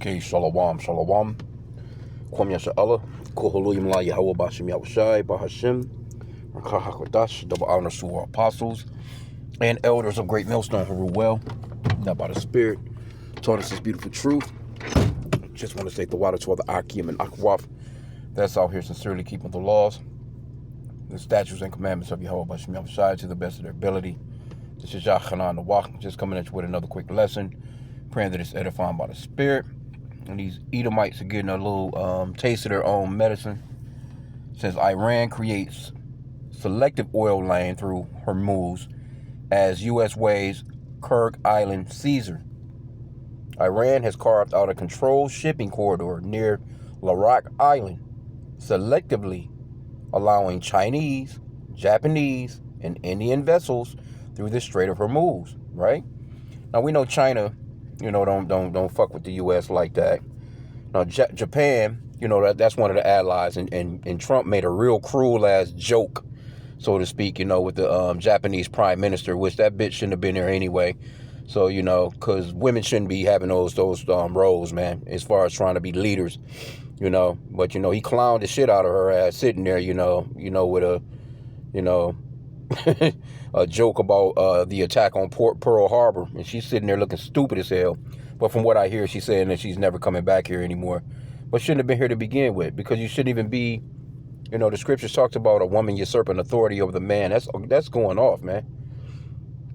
Okay, shalom, shalom. Kwam Yasha Allah. Kuhuluyim la Yahweh Bashim Yahushai, Bahashim. Rakah HaKodash. Double honor to our apostles and elders of Great Millstone who rule well, not by the Spirit, taught us this beautiful truth. Just want to say the water to all the H.I.M and Akwaf that's out here sincerely keeping the laws, the statutes and commandments of Yahweh Bashim Yahushai to the best of their ability. This is Yachanan the Walk, just coming at you with another quick lesson, praying that it's edifying by the Spirit. And these Edomites are getting a little taste of their own medicine. Since Iran creates selective oil lane through Hormuz as U.S. weighs Kharg Island seizure. Iran has carved out a controlled shipping corridor near Kharg Island, selectively allowing Chinese, Japanese, and Indian vessels through the Strait of Hormuz, right? Now we know China, don't fuck with the U.S. like that. Now Japan, that's one of the allies, and Trump made a real cruel ass joke, so to speak, with the Japanese prime minister, which that bitch shouldn't have been there anyway. So because women shouldn't be having those roles, man, as far as trying to be leaders, But he clowned the shit out of her ass sitting there, with a, a joke about the attack on Pearl Harbor, and she's sitting there looking stupid as hell. But from what I hear, she's saying that she's never coming back here anymore. But shouldn't have been here to begin with, because you shouldn't even be, the scriptures talks about a woman usurping authority over the man. That's going off, man.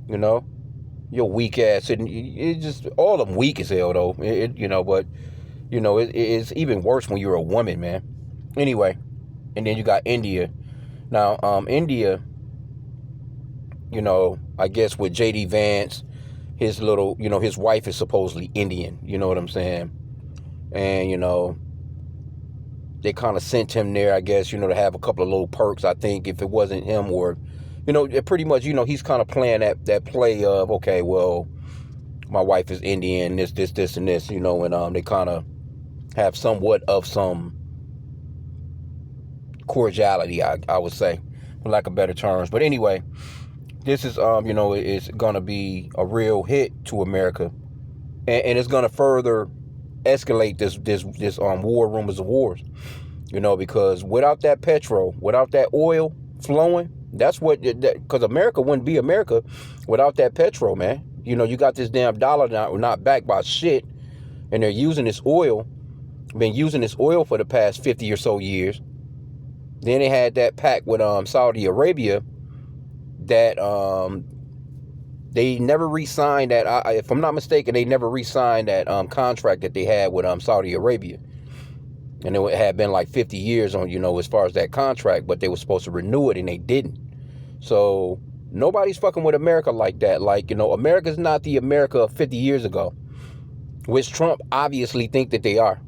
Your weak ass, and it just, all of them weak as hell though. But it's even worse when you're a woman, man. Anyway, and then you got India. Now, India, I guess with J.D. Vance, his little, his wife is supposedly Indian, you know what I'm saying? And, they kind of sent him there, I guess, to have a couple of little perks, I think, if it wasn't him, or, pretty much, he's kind of playing that play of, okay, well, my wife is Indian, this, and this, and they kind of have somewhat of some cordiality, I would say, for lack of better terms. But anyway, this is, it's going to be a real hit to America. And it's going to further escalate this war, rumors of wars. Because without that petrol, without that oil flowing, that's what, because America wouldn't be America without that petrol, man. You got this damn dollar now not backed by shit, and they're using this oil, been using this oil for the past 50 or so years. Then they had that pact with Saudi Arabia that they never re-signed that. If I'm not mistaken, they never re-signed that contract that they had with Saudi Arabia. And it had been like 50 years on, as far as that contract, but they were supposed to renew it and they didn't. So nobody's fucking with America like that. Like, America's not the America of 50 years ago, which Trump obviously think that they are.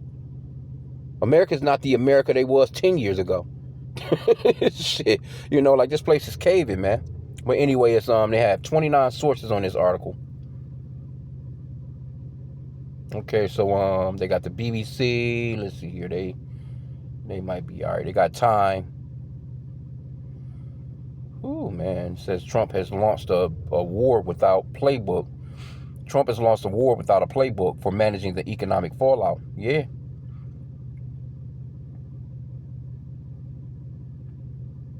America's not the America they was 10 years ago. Shit, like this place is caving, man. But anyway, it's they have 29 sources on this article. Okay, so they got the BBC. Let's see here. They might be all right. They got Time. Ooh, man. It says Trump has launched a war without playbook. Trump has launched a war without a playbook for managing the economic fallout. Yeah.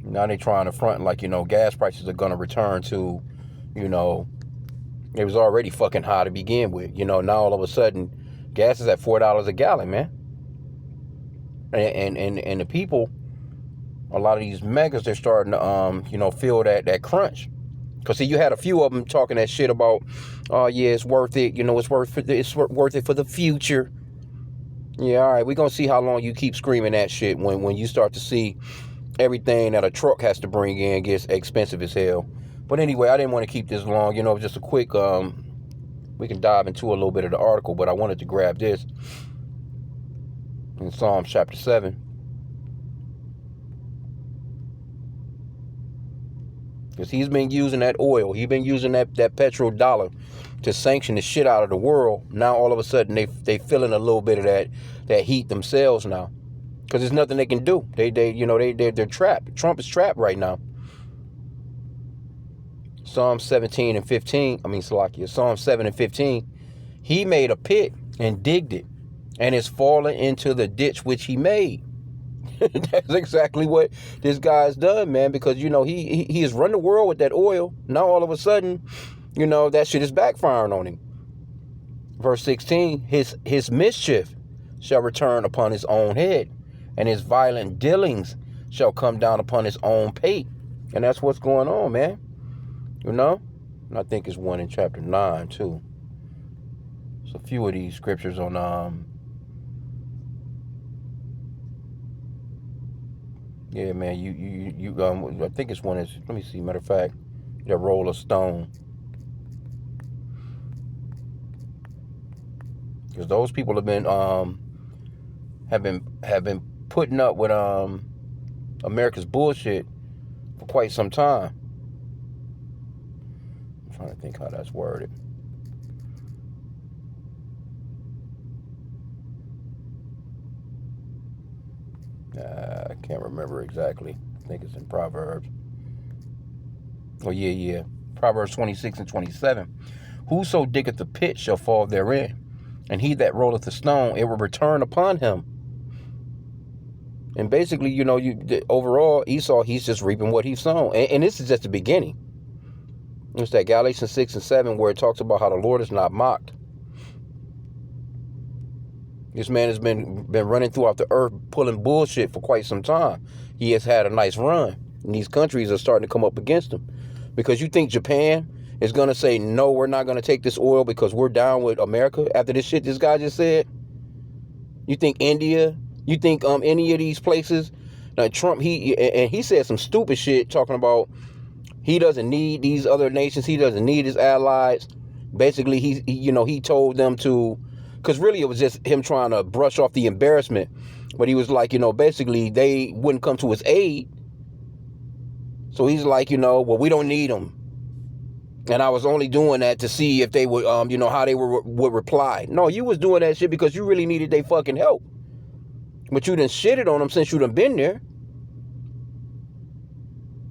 Now they trying to front like, gas prices are going to return to, it was already fucking high to begin with. Now all of a sudden, gas is at $4 a gallon, man. And the people, a lot of these megas, they're starting to, feel that crunch. Because, see, you had a few of them talking that shit about, oh, yeah, it's worth it. It's worth it for the future. Yeah, all right, we're going to see how long you keep screaming that shit when you start to see everything that a truck has to bring in gets expensive as hell. But anyway, I didn't want to keep this long. Just a quick, we can dive into a little bit of the article, but I wanted to grab this in Psalms chapter 7. Because he's been using that oil. He's been using that petrol dollar to sanction the shit out of the world. Now, all of a sudden, they feeling a little bit of that heat themselves now. Because there's nothing they can do. They're trapped. Trump is trapped right now. Psalm 17 and 15, Psalm 7 and 15, he made a pit and digged it and is fallen into the ditch which he made. That's exactly what this guy's done, man, because, he has run the world with that oil. Now all of a sudden, that shit is backfiring on him. Verse 16, his mischief shall return upon his own head, and his violent dealings shall come down upon his own pate. And that's what's going on, man. And I think it's one in chapter 9 too. So a few of these scriptures on yeah, man, you I think it's one is, let me see, matter of fact, that roll of stone. Because those people have been putting up with America's bullshit for quite some time. I'm trying to think how that's worded. I can't remember exactly. I think it's in Proverbs. Oh, yeah. Proverbs 26 and 27. Whoso diggeth the pit shall fall therein, and he that rolleth the stone, it will return upon him. And basically, overall, Esau, he's just reaping what he's sown. And this is just the beginning. It's that Galatians 6 and 7 where it talks about how the Lord is not mocked. This man has been running throughout the earth pulling bullshit for quite some time. He has had a nice run. And these countries are starting to come up against him. Because you think Japan is going to say, no, we're not going to take this oil because we're down with America after this shit this guy just said? You think India? You think any of these places? Now Trump, he said some stupid shit talking about he doesn't need these other nations. He doesn't need his allies. Basically, he told them to, because really it was just him trying to brush off the embarrassment. But he was like, basically they wouldn't come to his aid. So he's like, well, we don't need them. And I was only doing that to see if they would, how they would reply. No, you was doing that shit because you really needed their fucking help. But you done shitted on them since you done been there.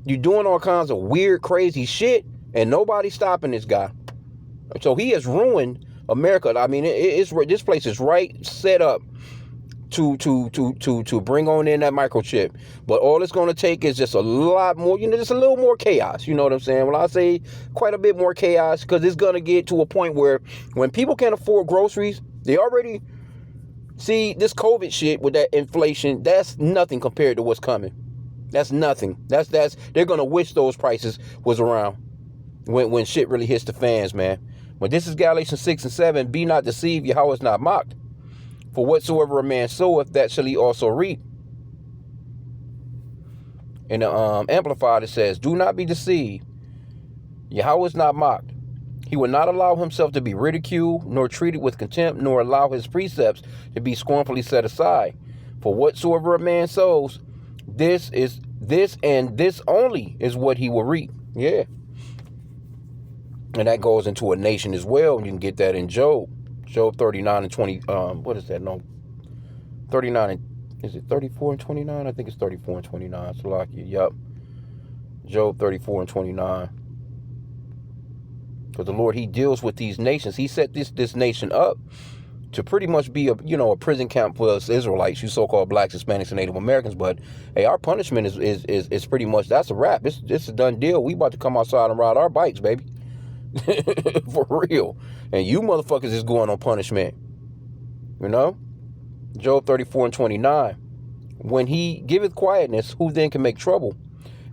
You doing all kinds of weird, crazy shit, and nobody's stopping this guy. So he has ruined America. I mean, this place is right set up to bring on in that microchip. But all it's going to take is just a lot more, just a little more chaos. You know what I'm saying? When I say quite a bit more chaos, because it's going to get to a point where when people can't afford groceries, they already see this COVID shit with that inflation. That's nothing compared to what's coming. That's nothing. That's they're going to wish those prices was around when shit really hits the fans, man. But this is Galatians 6 and 7. Be not deceived, Yahweh is not mocked. For whatsoever a man soweth, that shall he also reap. In the Amplified, it says, do not be deceived. Yahweh is not mocked. He will not allow himself to be ridiculed, nor treated with contempt, nor allow his precepts to be scornfully set aside. For whatsoever a man sows, this and this only is what he will reap. Yeah. And that goes into a nation as well. You can get that in Job. Job 39 and 20. What is that? No. 39 and, is it 34 and 29? I think it's 34 and 29. Salakia. Yup. Job 34 and 29. Because the Lord, he deals with these nations. He set this nation up to pretty much be a prison camp for us Israelites, you so-called blacks, Hispanics, and Native Americans. But hey, our punishment is pretty much, that's a wrap. It's a done deal. We about to come outside and ride our bikes, baby. For real. And you motherfuckers is going on punishment. Job 34 and 29. When he giveth quietness, who then can make trouble?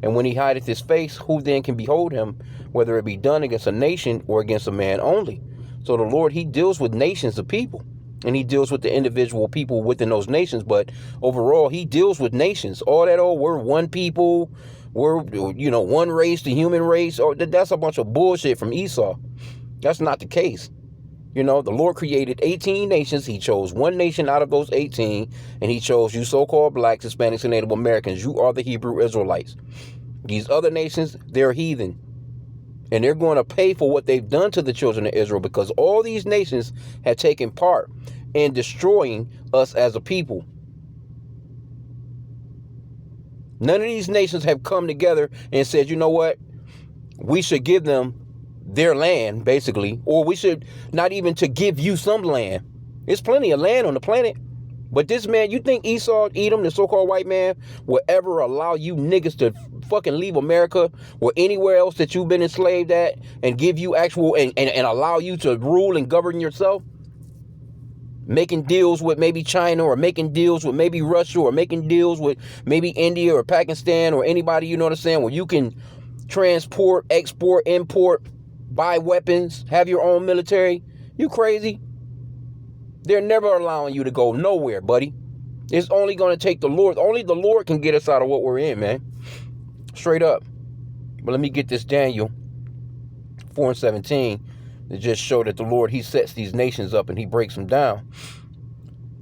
And when he hideth his face, who then can behold him, whether it be done against a nation or against a man only? So the Lord, he deals with nations of people, and he deals with the individual people within those nations. But overall, he deals with nations. All that, we're one people, we're, one race, the human race. That's a bunch of bullshit from Esau. That's not the case. The Lord created 18 nations. He chose one nation out of those 18, and he chose you so-called blacks, Hispanics, and Native Americans. You are the Hebrew Israelites. These other nations, they're heathen. And they're going to pay for what they've done to the children of Israel, because all these nations have taken part in destroying us as a people. None of these nations have come together and said, you know what? We should give them their land, basically, or we should not even to give you some land. There's plenty of land on the planet. But this man, you think Esau, Edom, the so-called white man, will ever allow you niggas to fucking leave America or anywhere else that you've been enslaved at and give you actual and allow you to rule and govern yourself? Making deals with maybe China or making deals with maybe Russia or making deals with maybe India or Pakistan or anybody, you know what I'm saying, where you can transport, export, import, buy weapons, have your own military. You crazy? They're never allowing you to go nowhere, buddy. It's only going to take the Lord. Only the Lord can get us out of what we're in, man. Straight up. But let me get this Daniel 4:17 to just show that the Lord, he sets these nations up and he breaks them down.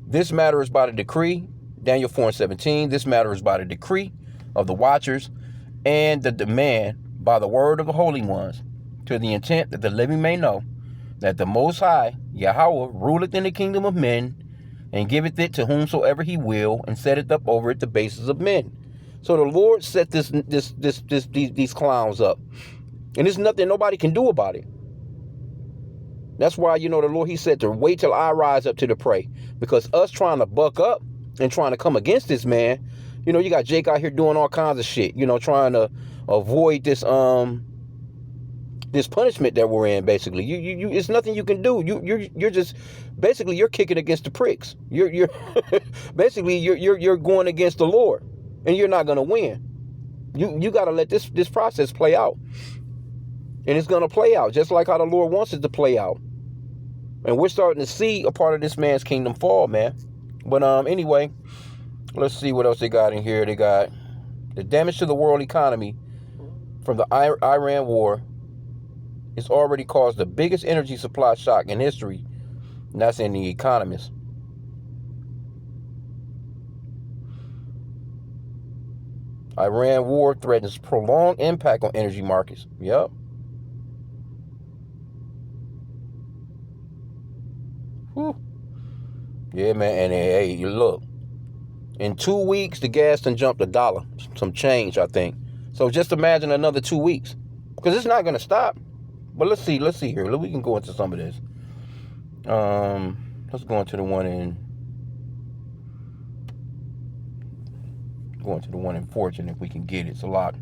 This matter is by the decree, Daniel 4:17, this matter is by the decree of the watchers and the demand by the word of the holy ones, to the intent that the living may know that the Most High, Yahweh, ruleth in the kingdom of men, and giveth it to whomsoever he will, and setteth up over it the bases of men. So the Lord set these clowns up, and there's nothing nobody can do about it. That's why, you know, the Lord, he said to wait till I rise up to the prey, because us trying to buck up and trying to come against this man, you know, you got Jake out here doing all kinds of shit, you know, trying to avoid this this punishment that we're in. Basically, you it's nothing you can do. You're just basically you're kicking against the pricks. You're basically you're going against the Lord, and you're not gonna win. You got to let this process play out, and it's gonna play out just like how the Lord wants it to play out. And we're starting to see a part of this man's kingdom fall, man. But anyway, let's see what else they got in here. They got the damage to the world economy from the Iran war. It's already caused the biggest energy supply shock in history, and that's in The Economist. Iran war threatens prolonged impact on energy markets. Yep. Whew. Yeah, man. And hey, look, in 2 weeks, the gas done jumped $1, some change, I think. So just imagine another 2 weeks, because it's not going to stop. But let's see here. We can go into some of this. Let's go into the one in Fortune if we can get it. It's a lot.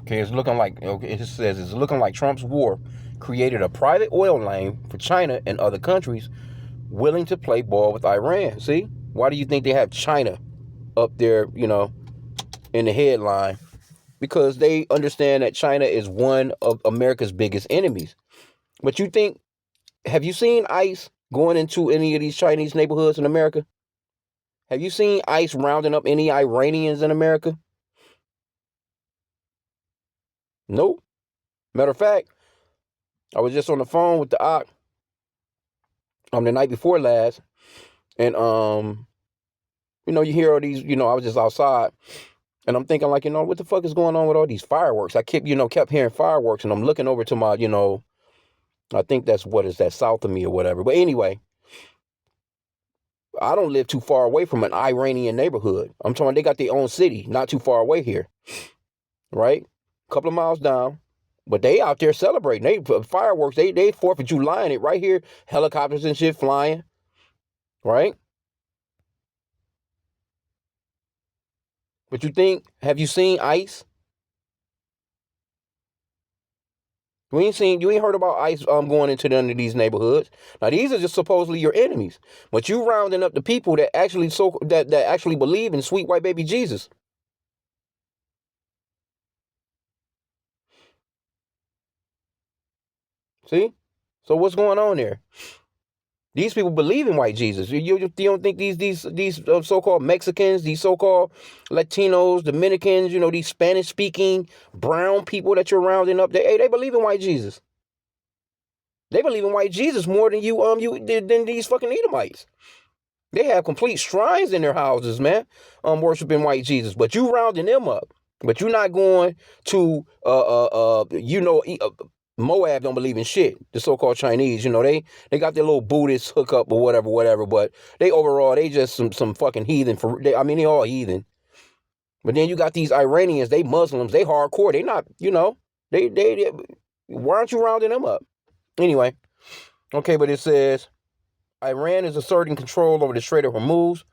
Okay, it says it's looking like Trump's war created a private oil lane for China and other countries willing to play ball with Iran. See? Why do you think they have China up there, you know, in the headline? Because they understand that China is one of America's biggest enemies. But you think, have you seen ICE going into any of these Chinese neighborhoods in America? Have you seen ICE rounding up any Iranians in America? Nope. Matter of fact, I was just on the phone with the OC the night before last, and you know, you hear all these, you know, I was just outside, and I'm thinking like, you know, what the fuck is going on with all these fireworks? I kept hearing fireworks, and I'm looking over to my, you know, I think that's south of me or whatever. But anyway, I don't live too far away from an Iranian neighborhood. I'm talking, they got their own city, not too far away here, right? A couple of miles down. But they out there celebrating. They fireworks. They 4th of July in it right here. Helicopters and shit flying, right? But you think? Have you seen ICE? You ain't heard about ICE going into none of these neighborhoods. Now these are just supposedly your enemies, but you rounding up the people that actually that actually believe in sweet white baby Jesus. See? So what's going on there? These people believe in white Jesus. You don't think these so-called Mexicans, these so-called Latinos, Dominicans, you know, these Spanish-speaking brown people that you're rounding up, they believe in white Jesus. They believe in white Jesus more than than these fucking Edomites. They have complete shrines in their houses, man, worshiping white Jesus. But you rounding them up. But you're not going to Moab don't believe in shit. The so-called Chinese, you know, they got their little Buddhist hookup or whatever. But they overall, they just some fucking heathen. They all heathen. But then you got these Iranians, they Muslims, they hardcore. They not, they why aren't you rounding them up? Anyway, okay, but it says Iran is asserting control over the Strait of Hormuz,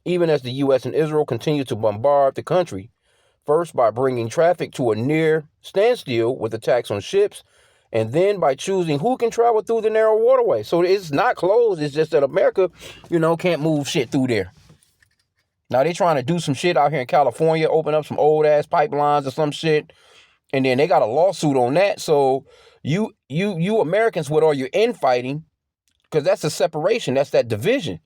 even as the U.S. and Israel continue to bombard the country. First, by bringing traffic to a near standstill with attacks on ships, and then by choosing who can travel through the narrow waterway. So it's not closed. It's just that America, can't move shit through there. Now they trying to do some shit out here in California, open up some old ass pipelines or some shit, and then they got a lawsuit on that. So you Americans with all your infighting, because that's a separation, that's that division.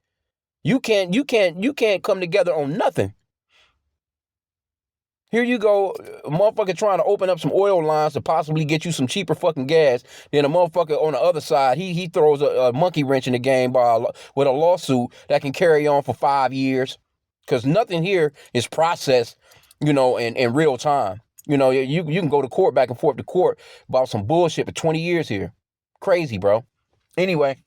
You can't come together on nothing. Here you go, a motherfucker trying to open up some oil lines to possibly get you some cheaper fucking gas. Then a motherfucker on the other side, he throws a monkey wrench in the game with a lawsuit that can carry on for 5 years. Because nothing here is processed, in real time. You can go to court, back and forth to court about some bullshit for 20 years here. Crazy, bro. Anyway,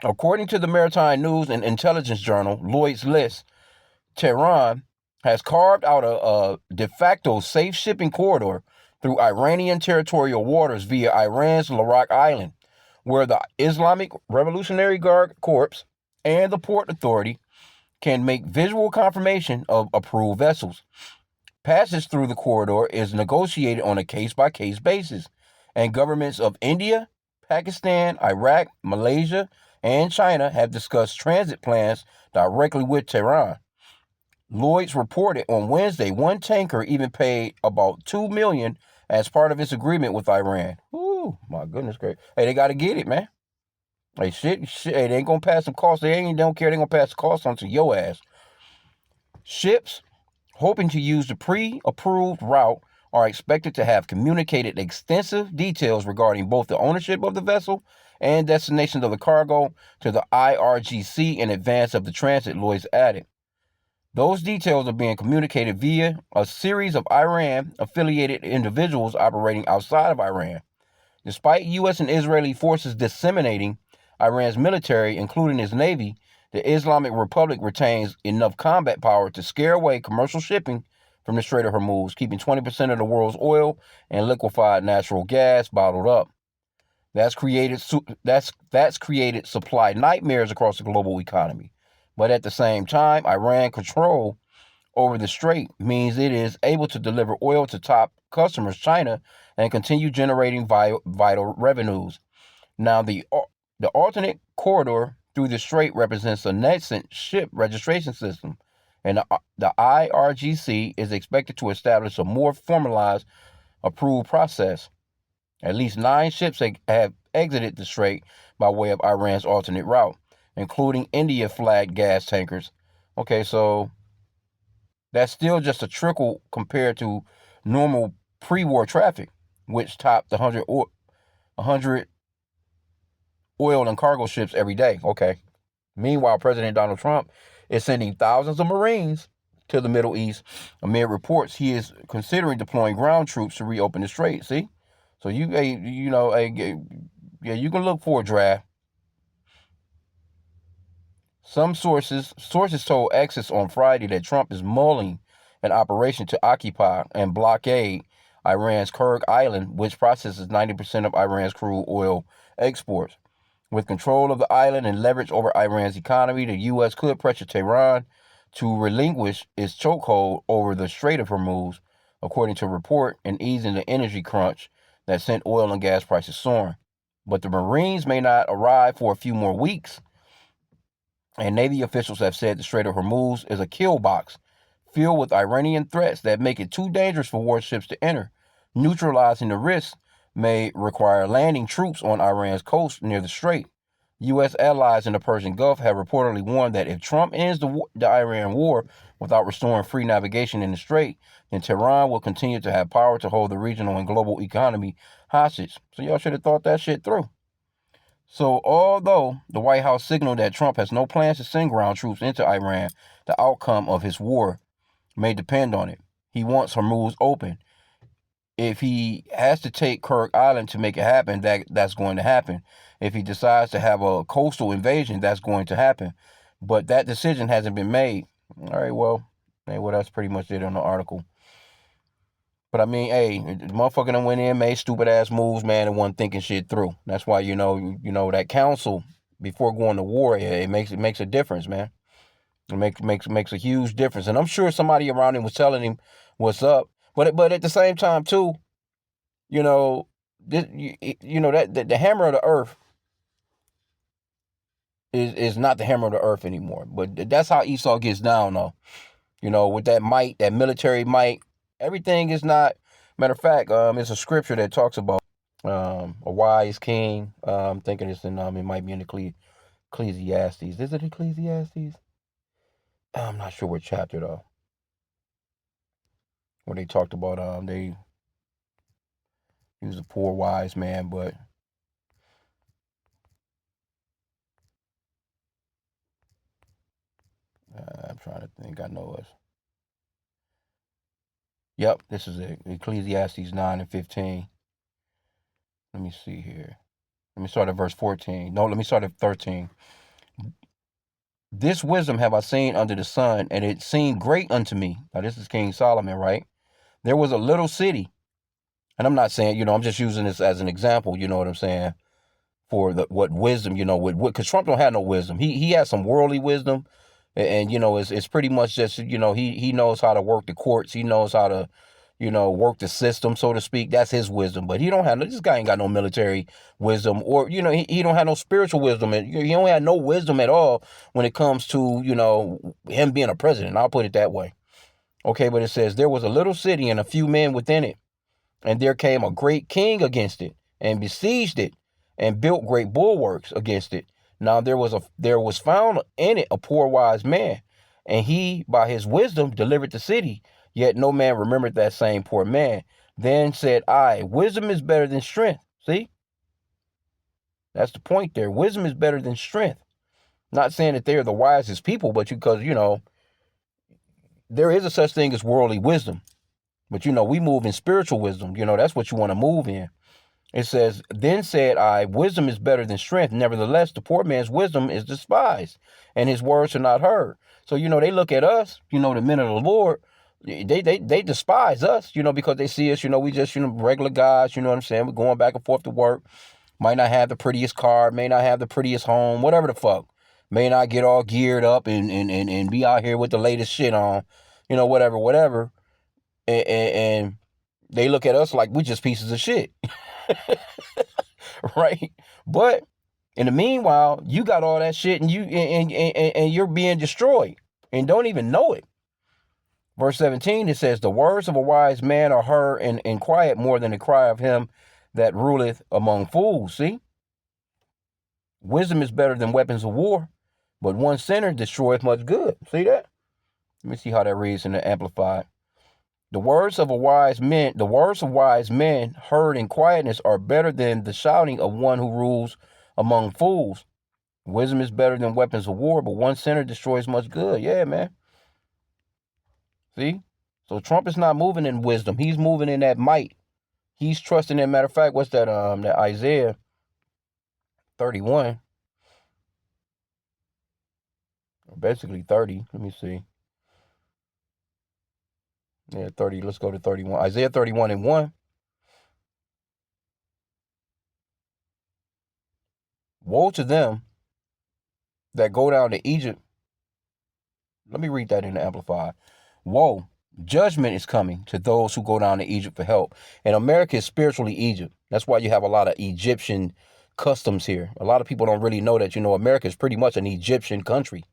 according to the Maritime News and Intelligence Journal, Lloyd's List, Tehran has carved out a de facto safe shipping corridor through Iranian territorial waters via Iran's Kharg Island, where the Islamic Revolutionary Guard Corps and the Port Authority can make visual confirmation of approved vessels. Passage through the corridor is negotiated on a case-by-case basis, and governments of India, Pakistan, Iraq, Malaysia, and China have discussed transit plans directly with Tehran. Lloyd's reported on Wednesday one tanker even paid about $2 million as part of its agreement with Iran. Ooh, my goodness gracious. Hey, they got to get it, man. Hey, shit, hey, they ain't going to pass some costs. They don't care. They going to pass the costs on to your ass. Ships hoping to use the pre-approved route are expected to have communicated extensive details regarding both the ownership of the vessel and destination of the cargo to the IRGC in advance of the transit, Lloyd's added. Those details are being communicated via a series of Iran-affiliated individuals operating outside of Iran. Despite U.S. and Israeli forces disseminating Iran's military, including its navy, the Islamic Republic retains enough combat power to scare away commercial shipping from the Strait of Hormuz, keeping 20% of the world's oil and liquefied natural gas bottled up. That's created supply nightmares across the global economy. But at the same time, Iran's control over the strait means it is able to deliver oil to top customers, China, and continue generating vital revenues. Now, the alternate corridor through the strait represents a nascent ship registration system, and the IRGC is expected to establish a more formalized, approved process. At least 9 ships have exited the strait by way of Iran's alternate route, including India-flagged gas tankers. Okay, so that's still just a trickle compared to normal pre-war traffic, which topped 100 oil and cargo ships every day. Okay. Meanwhile, President Donald Trump is sending thousands of Marines to the Middle East. Amid reports, he is considering deploying ground troops to reopen the strait. See? So you can look for a draft. Some sources told Access on Friday that Trump is mulling an operation to occupy and blockade Iran's Kharg Island, which processes 90% of Iran's crude oil exports. With control of the island and leverage over Iran's economy, the U.S. could pressure Tehran to relinquish its chokehold over the Strait of Hormuz, according to a report, and easing the energy crunch that sent oil and gas prices soaring. But the Marines may not arrive for a few more weeks, and Navy officials have said the Strait of Hormuz is a kill box filled with Iranian threats that make it too dangerous for warships to enter. Neutralizing the risk may require landing troops on Iran's coast near the strait. U.S. allies in the Persian Gulf have reportedly warned that if Trump ends the Iran war without restoring free navigation in the strait, then Tehran will continue to have power to hold the regional and global economy hostage. So y'all should have thought that shit through. So although the White House signaled that Trump has no plans to send ground troops into Iran, the outcome of his war may depend on it. He wants Hormuz open. If he has to take Kharg Island to make it happen, that's going to happen. If he decides to have a coastal invasion, that's going to happen. But that decision hasn't been made. All right, well, Hey, well, that's pretty much it on the article. But I mean, hey, the motherfucker done went in, made stupid ass moves, man, and wasn't thinking shit through. That's why that council before going to war, it makes a difference, man. It makes a huge difference. And I'm sure somebody around him was telling him what's up. But at the same time too, you know, this, that the hammer of the earth is not the hammer of the earth anymore. But that's how Esau gets down, though. With that might, that military might, everything is not. Matter of fact, it's a scripture that talks about a wise king. I'm thinking it's in it might be in Ecclesiastes. Is it Ecclesiastes? I'm not sure what chapter though. Where they talked about he was a poor wise man, but I'm trying to think. I know it. Yep, this is it. Ecclesiastes 9:15. Let me see here. Let me start at verse 14. No, let me start at 13. This wisdom have I seen under the sun, and it seemed great unto me. Now, this is King Solomon, right? There was a little city, and I'm not saying, I'm just using this as an example, you know what I'm saying, for what wisdom, because Trump don't have no wisdom. He has some worldly wisdom, and it's pretty much just, he knows how to work the courts. He knows how to, work the system, so to speak. That's his wisdom. But this guy ain't got no military wisdom, or, he don't have no spiritual wisdom. And he don't have no wisdom at all when it comes to, him being a president. I'll put it that way. Okay, but it says, there was a little city and a few men within it. And there came a great king against it and besieged it and built great bulwarks against it. Now there was found in it a poor wise man, and he by his wisdom delivered the city. Yet no man remembered that same poor man. Then said I, wisdom is better than strength. See? That's the point there. Wisdom is better than strength. Not saying that they're the wisest people, but because, there is a such thing as worldly wisdom. But, we move in spiritual wisdom. That's what you want to move in. It says, then said I, wisdom is better than strength. Nevertheless, the poor man's wisdom is despised, and his words are not heard. So, they look at us, the men of the Lord, they despise us, because they see us, we just, regular guys, you know what I'm saying? We're going back and forth to work. Might not have the prettiest car, may not have the prettiest home, whatever the fuck. May not get all geared up and be out here with the latest shit on, whatever. And they look at us like we just pieces of shit. Right? But in the meanwhile, you got all that shit and you're being destroyed and don't even know it. Verse 17, it says, the words of a wise man are heard and quiet more than the cry of him that ruleth among fools. See? Wisdom is better than weapons of war, but one sinner destroyeth much good. See that? Let me see how that reads in the Amplified. The words of wise men heard in quietness are better than the shouting of one who rules among fools. Wisdom is better than weapons of war, but one sinner destroys much good. Yeah, man. See? So Trump is not moving in wisdom. He's moving in that might. He's trusting in, matter of fact, what's that? That Isaiah 31. Basically 30. Let me see. Yeah, 30. Let's go to 31. Isaiah 31:1. Woe to them that go down to Egypt. Let me read that in the Amplified. Woe, judgment is coming to those who go down to Egypt for help. And America is spiritually Egypt. That's why you have a lot of Egyptian customs here. A lot of people don't really know that, America is pretty much an Egyptian country.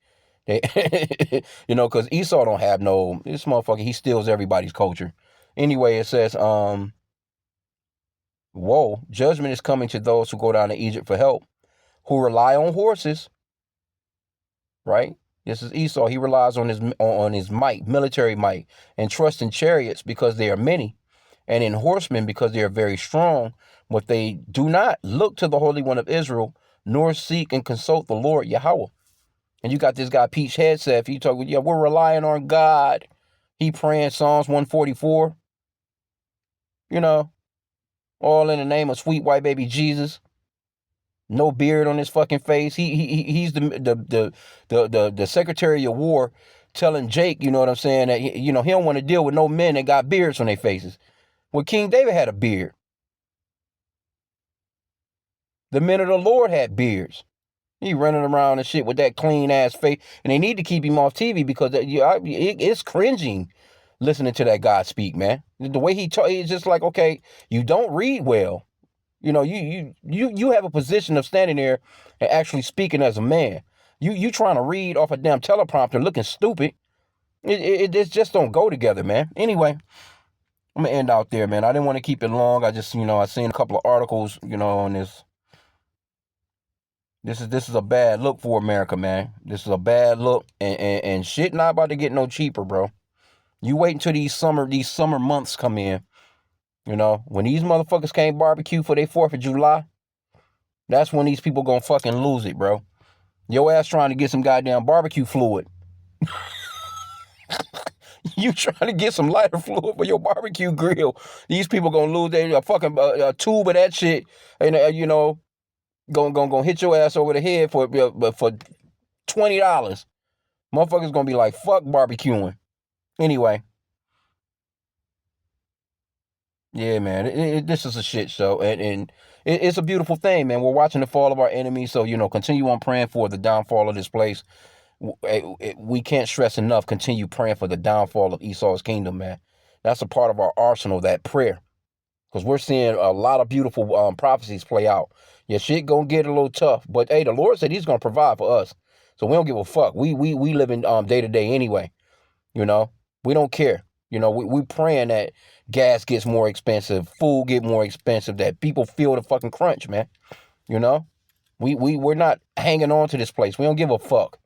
Because Esau don't have this motherfucker, he steals everybody's culture. Anyway, it says, woe, judgment is coming to those who go down to Egypt for help, who rely on horses, right? This is Esau. He relies on his might, military might, and trusts in chariots because they are many, and in horsemen because they are very strong. But they do not look to the Holy One of Israel, nor seek and consult the Lord Yahweh. And you got this guy, Peach Headset. He talking, yeah, we're relying on God. He praying Psalms 144. All in the name of sweet white baby Jesus. No beard on his fucking face. He's the Secretary of War telling Jake, you know what I'm saying, that he don't want to deal with no men that got beards on their faces. Well, King David had a beard. The men of the Lord had beards. He running around and shit with that clean ass face, and they need to keep him off TV because it's cringing listening to that guy speak, man. The way he talk, it's just like, okay, you don't read well. You have a position of standing there and actually speaking as a man. You trying to read off a damn teleprompter looking stupid. It just don't go together, man. Anyway, I'm gonna end out there, man. I didn't want to keep it long. I just, I seen a couple of articles, on this. This is a bad look for America, man. This is a bad look, and shit not about to get no cheaper, bro. You wait until these summer months come in. When these motherfuckers can't barbecue for their 4th of July, that's when these people gonna fucking lose it, bro. Your ass trying to get some goddamn barbecue fluid. You trying to get some lighter fluid for your barbecue grill. These people gonna lose their fucking tube of that shit, and gonna hit your ass over the head for $20. Motherfuckers gonna be like, fuck barbecuing. Anyway. Yeah, man. This is a shit show, and it's a beautiful thing, man. We're watching the fall of our enemies, so continue on praying for the downfall of this place. We can't stress enough. Continue praying for the downfall of Esau's kingdom, man. That's a part of our arsenal, that prayer, because we're seeing a lot of beautiful prophecies play out. Yeah, shit gonna get a little tough, but hey, the Lord said He's gonna provide for us, so we don't give a fuck. We live in day to day anyway. We don't care. We praying that gas gets more expensive, food get more expensive, that people feel the fucking crunch, man. We're not hanging on to this place. We don't give a fuck.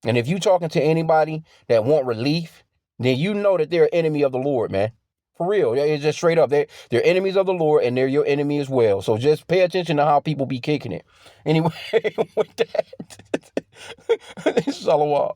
And if you talking to anybody that want relief, then you know that they're an enemy of the Lord, man. For real. It's just straight up. They're enemies of the Lord, and they're your enemy as well. So just pay attention to how people be kicking it. Anyway, with that, this is Salawat.